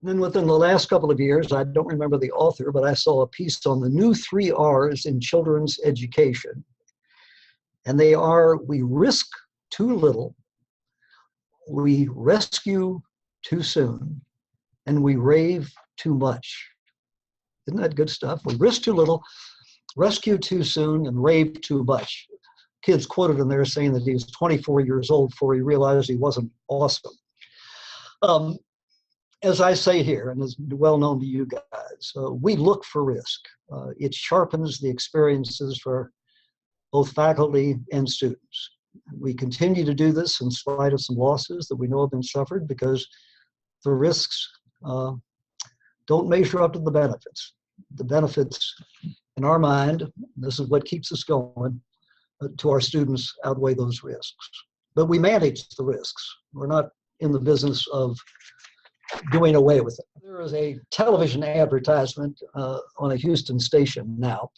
then within the last couple of years, I don't remember the author, but I saw a piece on the new 3 R's in children's education. And they are: we risk too little, we rescue too soon, and we rave too much. Isn't that good stuff? We risk too little, rescue too soon, and rave too much. Kid's quoted in there saying that he was 24 years old before he realized he wasn't awesome. As I say here, and is well known to you guys, we look for risk. It sharpens the experiences for both faculty and students. We continue to do this in spite of some losses that we know have been suffered because the risks don't measure up to the benefits. The benefits, in our mind, this is what keeps us going, to our students outweigh those risks. But we manage the risks. We're not in the business of doing away with it. There is a television advertisement on a Houston station now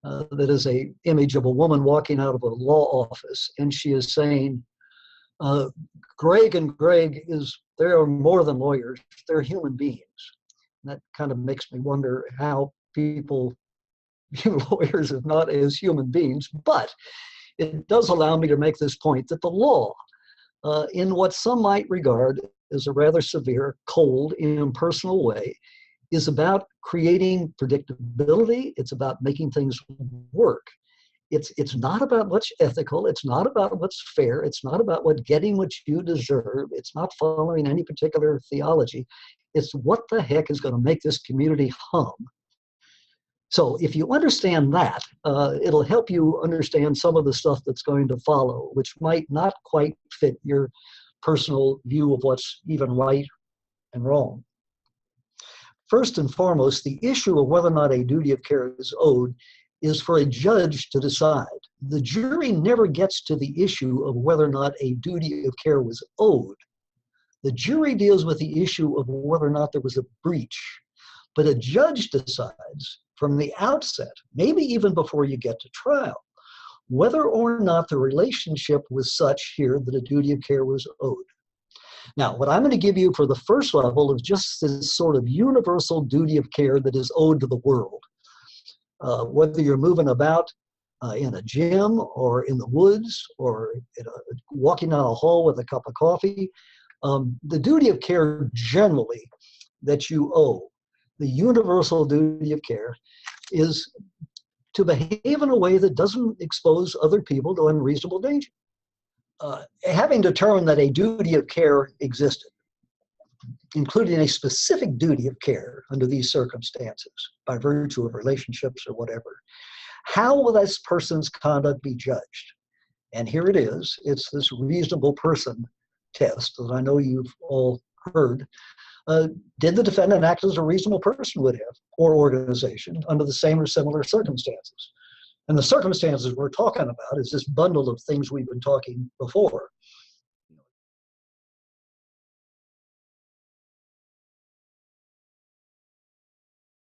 that is an image of a woman walking out of a law office, and she is saying, Greg and Greg they are more than lawyers, they're human beings. And that kind of makes me wonder how people view lawyers as not as human beings, but it does allow me to make this point that the law, in what some might regard as a rather severe, cold, impersonal way, is about creating predictability. It's about making things work. It's not about what's ethical. It's not about what's fair. It's not about getting what you deserve. It's not following any particular theology. It's what the heck is going to make this community hum. So if you understand that, it'll help you understand some of the stuff that's going to follow, which might not quite fit your personal view of what's even right and wrong. First and foremost, the issue of whether or not a duty of care is owed is for a judge to decide. The jury never gets to the issue of whether or not a duty of care was owed. The jury deals with the issue of whether or not there was a breach. But a judge decides from the outset, maybe even before you get to trial, whether or not the relationship was such here that a duty of care was owed. Now, what I'm going to give you for the first level is just this sort of universal duty of care that is owed to the world. Whether you're moving about in a gym or in the woods or walking down a hall with a cup of coffee, the duty of care generally that you owe, the universal duty of care, is to behave in a way that doesn't expose other people to unreasonable danger. Having determined that a duty of care existed, including a specific duty of care under these circumstances, by virtue of relationships or whatever, how will this person's conduct be judged? And here it is. It's this reasonable person test that I know you've all heard. Did the defendant act as a reasonable person would have, or organization, under the same or similar circumstances? And the circumstances we're talking about is this bundle of things we've been talking before.